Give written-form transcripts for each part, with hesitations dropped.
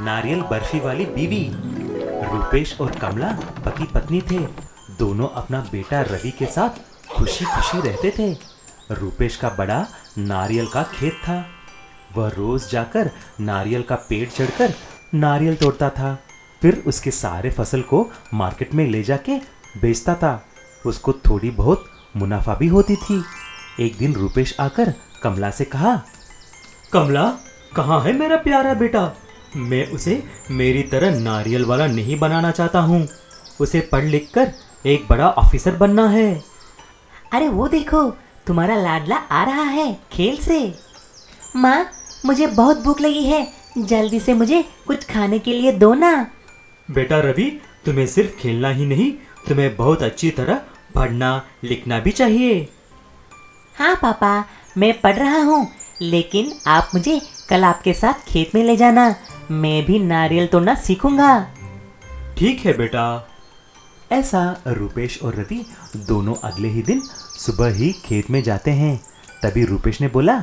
नारियल बर्फी वाली बीवी। रूपेश और कमला पति पत्नी थे। दोनों अपना बेटा रवि के साथ खुशी खुशी रहते थे। रूपेश का बड़ा नारियल का खेत था। वह रोज जाकर नारियल का पेड़ चढ़कर नारियल तोड़ता था। फिर उसके सारे फसल को मार्केट में ले जाके बेचता था। उसको थोड़ी बहुत मुनाफा भी होती थी। एक दिन रूपेश आकर कमला से कहा, कमला, कहाँ है मेरा प्यारा बेटा? मैं उसे मेरी तरह नारियल वाला नहीं बनाना चाहता हूँ। उसे पढ़ लिख कर एक बड़ा ऑफिसर बनना है। अरे वो देखो, तुम्हारा लाडला आ रहा है खेल से। माँ, मुझे बहुत भूख लगी है, जल्दी से मुझे कुछ खाने के लिए दो ना। बेटा रवि, तुम्हें सिर्फ खेलना ही नहीं, तुम्हें बहुत अच्छी तरह पढ़ना लिखना भी चाहिए। हाँ पापा, मैं पढ़ रहा हूँ, लेकिन आप मुझे कल आपके साथ खेत में ले जाना। मैं भी नारियल तोड़ना सीखूंगा। ठीक है बेटा। ऐसा रूपेश और रवि दोनों अगले ही दिन सुबह ही खेत में जाते हैं। तभी रूपेश ने बोला,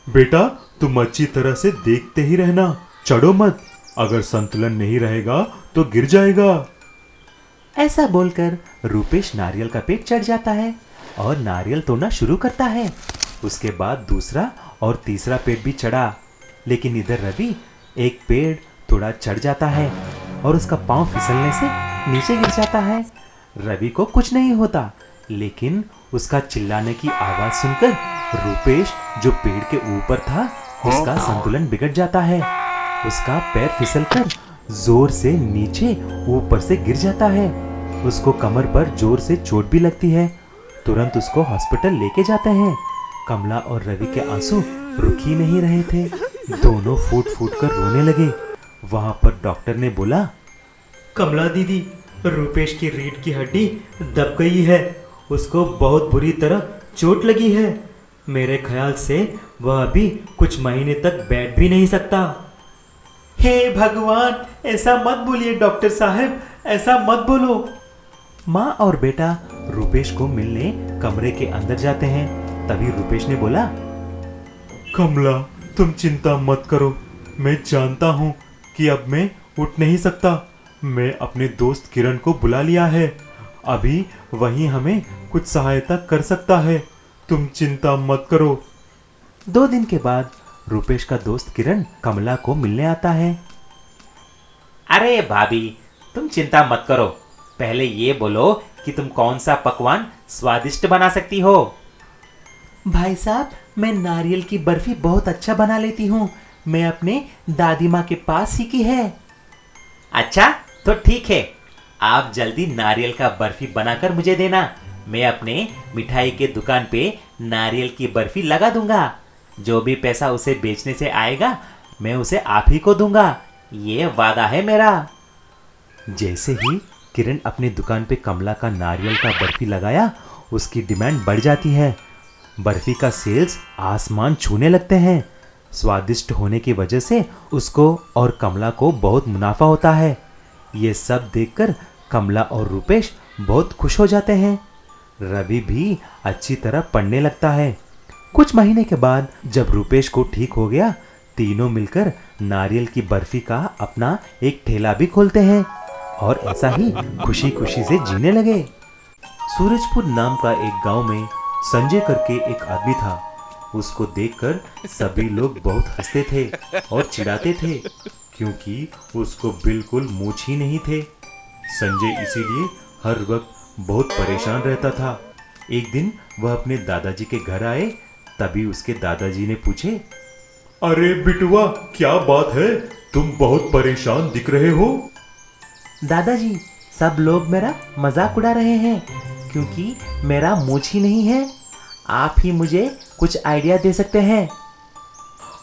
बेटा, तुम अच्छी तरह से देखते ही रहना, चढ़ो मत, अगर संतुलन नहीं रहेगा तो गिर जाएगा। ऐसा बोलकर रूपेश नारियल का पेड़ चढ़ जाता है और नारियल तोड़ना शुरू करता है। उसके बाद दूसरा और तीसरा पेड़ भी चढ़ा, लेकिन इधर रवि एक पेड़ थोड़ा चढ़ जाता है और उसका पांव फिसलने से नीचे गिर जाता है। रवि को कुछ नहीं होता, लेकिन उसका चिल्लाने की आवाज सुनकर रूपेश, जो पेड़ के ऊपर था, उसका संतुलन बिगड़ जाता है। उसका पैर फिसलकर जोर से नीचे ऊपर से गिर जाता है। उसको कमर पर जोर से चोट भी लगती है। तुरंत उसको हॉस्पिटल लेके जाते हैं। कमला और रवि के आंसू रुक ही नहीं रहे थे। दोनों फूट फूट कर रोने लगे। वहां पर डॉक्टर ने बोला, कमला दीदी, रूपेश की रीढ़ की हड्डी दब गई है। उसको बहुत बुरी तरह चोट लगी है। मेरे ख्याल से वह अभी कुछ महीने तक बैठ भी नहीं सकता। हे भगवान, ऐसा मत बोलिए डॉक्टर साहब, ऐसा मत बोलो। माँ और बेटा रूपेश को मिलने कमरे के अंदर जाते हैं। तभी रूपेश ने बोला, कमला, तुम चिंता मत करो। मैं जानता हूँ कि अब मैं उठ नहीं सकता। मैं अपने दोस्त किरण को बुला लिया है। अभी वही हमें कुछ सहायता कर सकता है। तुम चिंता मत करो। 2 दिन के बाद रूपेश का दोस्त किरण कमला को मिलने आता है। अरे भाभी, तुम चिंता मत करो। पहले ये बोलो कि तुम कौन सा पकवान स्वादिष्ट बना सकती हो। भाई साहब, मैं नारियल की बर्फी बहुत अच्छा बना लेती हूँ। मैं अपने दादी माँ के पास सीखी है। अच्छा, तो ठीक है, आप जल्दी नारियल का बर्फी बनाकर मुझे देना। मैं अपने मिठाई के दुकान पे नारियल की बर्फी लगा दूंगा। जो भी पैसा उसे बेचने से आएगा, मैं उसे आप ही को दूंगा। ये वादा है मेरा। जैसे ही किरण अपनी दुकान पे कमला का नारियल का बर्फी लगाया, उसकी डिमांड बढ़ जाती है। बर्फी का सेल्स आसमान छूने लगते हैं। स्वादिष्ट होने की वजह से उसको और कमला को बहुत मुनाफा होता है। ये सब देखकर कमला और रूपेश बहुत खुश हो जाते हैं। रवि भी अच्छी तरह पढ़ने लगता है। कुछ महीने के बाद जब रूपेश को ठीक हो गया, तीनों मिलकर नारियल की बर्फी का अपना एक ठेला भी खोलते हैं और ऐसा ही खुशी खुशी से जीने लगे। सूरजपुर नाम का एक गांव में संजय करके एक आदमी था। उसको देखकर सभी लोग बहुत हंसते थे और चिढ़ाते थे, क्योंकि उसको बिल्कुल मूंछ ही नहीं थे। संजय इसीलिए हर वक्त बहुत परेशान रहता था। एक दिन वह अपने दादाजी के घर आए। तभी उसके दादाजी ने पूछे, अरे बिटुआ, क्या बात है? तुम बहुत परेशान दिख रहे हो। दादाजी, सब लोग मेरा मजाक उड़ा रहे हैं, क्योंकि मेरा मूंछ ही नहीं है। आप ही मुझे कुछ आइडिया दे सकते हैं।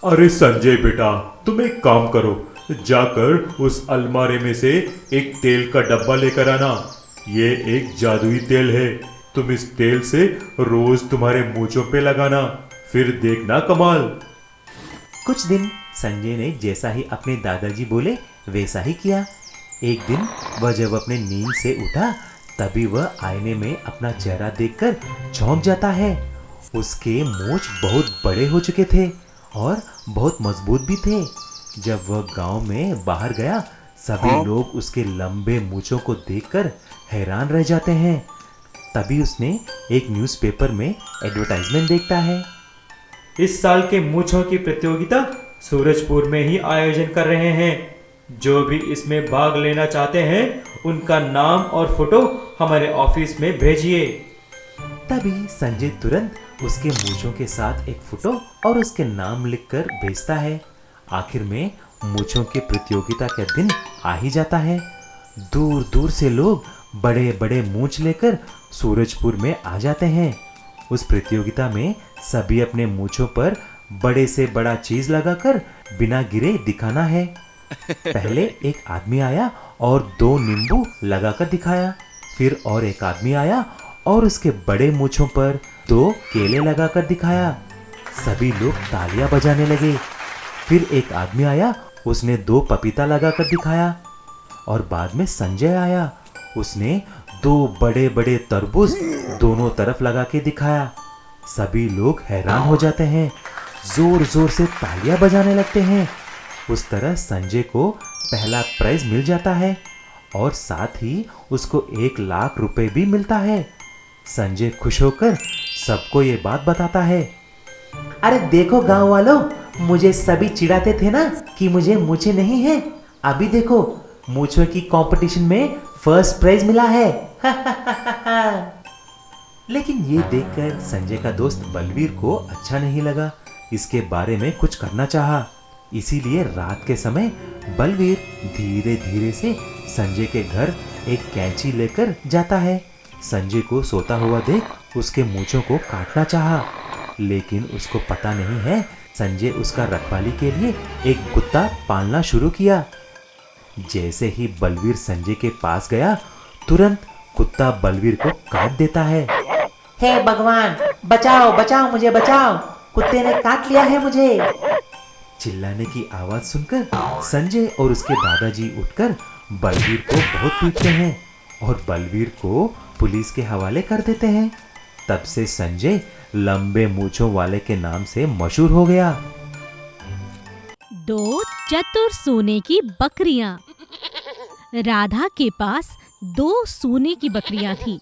अरे संजय बेटा, तुम एक काम करो, जाकर उस अलमारी में से एक तेल का डब्बा लेकर आना। ये एक जादुई तेल है। तुम इस तेल से रोज तुम्हारे मूंछों पे लगाना, फिर देखना कमाल। कुछ दिन संजय ने जैसा ही अपने दादाजी बोले वैसा ही किया। एक दिन वह जब अपने नींद से उठा, तभी वह आईने में अपना चेहरा देखकर चौंक जाता है। उसके मूंछ बहुत बड़े हो चुके थे और बहुत मजबूत भी थे। जब वह गांव में बाहर गया, सभी लोग उसके लंबे मूंछों को देखकर हैरान रह जाते हैं। तभी उसने एक न्यूज़पेपर में एडवर्टाइजमेंट देखता है। इस साल के मूंछों की प्रतियोगिता सूरजपुर में ही आयोजन कर रहे हैं। जो भी इसमें भाग लेना चाहते हैं उनका नाम और फोटो हमारे ऑफिस में भेजिए। तभी संजय तुरंत उसके मूंछों के साथ एक फोटो और उसके नाम लिखकर भेजता है। आखिर में मूंछों की प्रतियोगिता का दिन आ ही जाता है। दूर दूर से लोग बड़े बड़े मूंछ लेकर सूरजपुर में आ जाते हैं। उस प्रतियोगिता में सभी अपने मूंछों पर बड़े से बड़ा चीज लगाकर बिना गिरे दिखाना है। पहले एक आदमी आया और 2 नींबू लगाकर दिखाया। फिर और एक आदमी आया और उसके बड़े मूंछों पर 2 केले लगाकर दिखाया। सभी लोग तालियां बजाने लगे। फिर एक आदमी आया, उसने 2 पपीता लगाकर दिखाया। और बाद में संजय आया, उसने 2 बड़े बड़े तरबूज दोनों तरफ लगा के दिखाया। सभी लोग हैरान हो जाते हैं, जोर जोर से तालियां बजाने लगते हैं। उस तरह संजय को पहला प्राइज मिल जाता है और साथ ही उसको 1 लाख रुपए भी मिलता है। संजय खुश होकर सबको ये बात बताता है। अरे देखो गांव वालों, मुझे सभी चिढ़ाते थे ना कि मुझे मूछें नहीं है। अभी देखो, मूछों की कंपटीशन में फर्स्ट प्राइज मिला है। लेकिन ये देखकर संजय का दोस्त बलवीर को अच्छा नहीं लगा। इसके बारे में कुछ करना चाहा। इसीलिए रात के समय बलवीर धीरे धीरे से संजय के घर एक कैंची लेकर जाता है। संजय को सोता हुआ देख उसके मूंछों को काटना चाहा, लेकिन उसको पता नहीं है संजय उसका रखवाली के लिए एक कुत्ता पालना शुरू किया। जैसे ही बलवीर संजय के पास गया, तुरंत कुत्ता बलवीर को काट देता है। हे भगवान, बचाओ बचाओ, मुझे बचाओ, कुत्ते ने काट लिया है मुझे। चिल्लाने की आवाज सुनकर संजय और उसके दादाजी उठकर बलवीर को बहुत पीटते हैं और बलवीर को पुलिस के हवाले कर देते हैं। तब से संजय लंबे मूंछों वाले के नाम से मशहूर हो गया। 2 चतुर सोने की बकरियां। राधा के पास 2 सोने की बकरियां थी।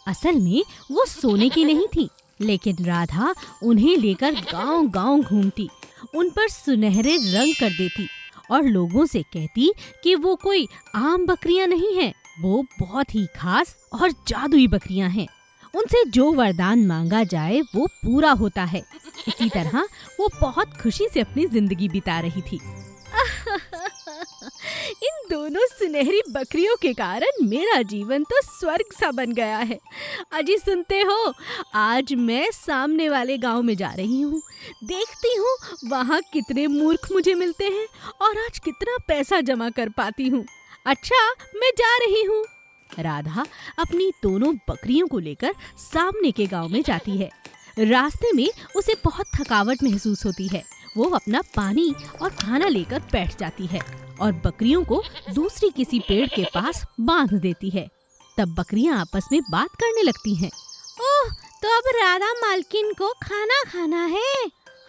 असल में वो सोने की नहीं थी, लेकिन राधा उन्हें लेकर गांव-गांव घूमती, उन पर सुनहरे रंग कर देती और लोगों से कहती कि वो कोई आम बकरियां नहीं हैं, वो बहुत ही खास और जादुई बकरियां हैं। उनसे जो वरदान मांगा जाए वो पूरा होता है। इसी तरह वो बहुत खुशी से अपनी जिंदगी बिता रही थी। इन दोनों सुनहरी बकरियों के कारण मेरा जीवन तो स्वर्ग सा बन गया है। अजी सुनते हो, आज मैं सामने वाले गांव में जा रही हूँ। देखती हूँ वहाँ कितने मूर्ख मुझे मिलते हैं और आज कितना पैसा जमा कर पाती हूँ। अच्छा, मैं जा रही हूँ। राधा अपनी दोनों बकरियों को लेकर सामने के गांव में जाती है। रास्ते में उसे बहुत थकावट महसूस होती है। वो अपना पानी और खाना लेकर बैठ जाती है और बकरियों को दूसरी किसी पेड़ के पास बांध देती है। तब बकरियां आपस में बात करने लगती हैं। ओह, तो अब राधा मालकिन को खाना खाना है।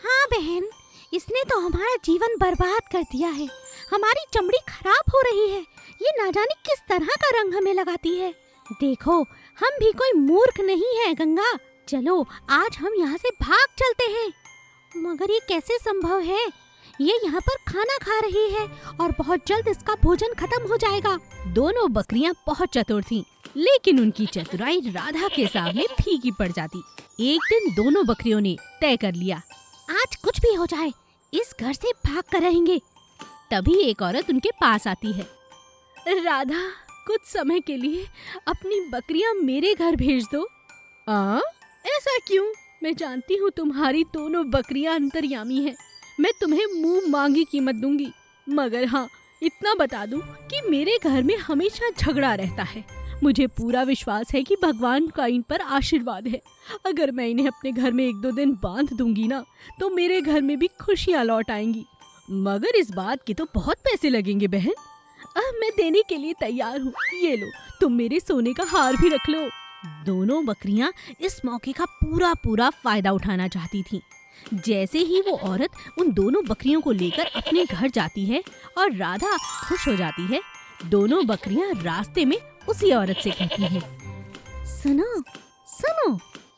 हाँ बहन, इसने तो हमारा जीवन बर्बाद कर दिया है। हमारी चमड़ी खराब हो रही है। ये ना जाने किस तरह का रंग हमें लगाती है। देखो, हम भी कोई मूर्ख नहीं है गंगा। चलो आज हम यहाँ से भाग चलते हैं। मगर ये कैसे संभव है? ये यहाँ पर खाना खा रही है और बहुत जल्द इसका भोजन खत्म हो जाएगा। दोनों बकरियां बहुत चतुर थीं, लेकिन उनकी चतुराई राधा के सामने फीकी पड़ जाती। एक दिन दोनों बकरियों ने तय कर लिया, आज कुछ भी हो जाए इस घर से भाग कर रहेंगे। तभी एक औरत उनके पास आती है। राधा, कुछ समय के लिए अपनी बकरियां मेरे घर भेज दो। ऐसा क्यों? मैं जानती हूँ तुम्हारी दोनों बकरियां अंतर्यामी हैं। मैं तुम्हें मुंह मांगी कीमत दूंगी, मगर हाँ, इतना बता दूं कि मेरे घर में हमेशा झगड़ा रहता है। मुझे पूरा विश्वास है कि भगवान का इन पर आशीर्वाद है। अगर मैं इन्हें अपने घर में 1-2 दिन बांध दूंगी ना, तो मेरे घर में भी खुशियाँ लौट आएंगी। मगर इस बात के तो बहुत पैसे लगेंगे बहन। मैं देने के लिए तैयार हूँ। ये लो, तुम मेरे सोने का हार भी रख लो। दोनों बकरियां इस मौके का पूरा फायदा उठाना चाहती थीं। जैसे ही वो औरत उन दोनों बकरियों को लेकर अपने घर जाती है और राधा खुश हो जाती है, दोनों बकरियां रास्ते में उसी औरत से कहती हैं, सुनो सुनो,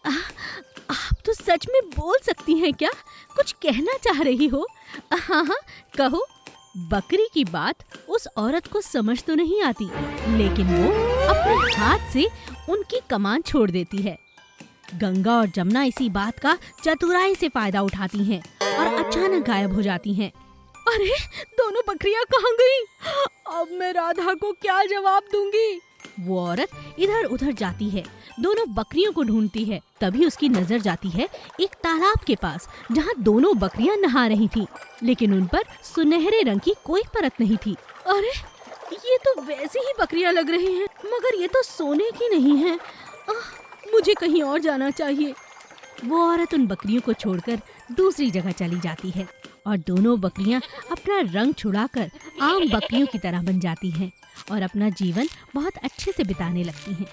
आप तो सच में बोल सकती हैं क्या? कुछ कहना चाह रही हो? हाँ हाँ कहो। बकरी की बात उस औरत को समझ तो नहीं आती, लेकिन वो अपने हाथ से उनकी कमान छोड़ देती है। गंगा और जमुना इसी बात का चतुराई से फायदा उठाती हैं और अचानक गायब हो जाती हैं। अरे दोनों बकरियां कहाँ गई? अब मैं राधा को क्या जवाब दूंगी? वो औरत इधर उधर जाती है, दोनों बकरियों को ढूंढती है। तभी उसकी नजर जाती है एक तालाब के पास, जहाँ दोनों बकरियां नहा रही थीं, लेकिन उन पर सुनहरे रंग की कोई परत नहीं थी। अरे ये तो वैसी ही बकरियां लग रही हैं, मगर ये तो सोने की नहीं है। मुझे कहीं और जाना चाहिए। वो औरत उन बकरियों को छोड़कर दूसरी जगह चली जाती है और दोनों बकरियां अपना रंग छुड़ाकर आम बकरियों की तरह बन जाती हैं और अपना जीवन बहुत अच्छे से बिताने लगती हैं।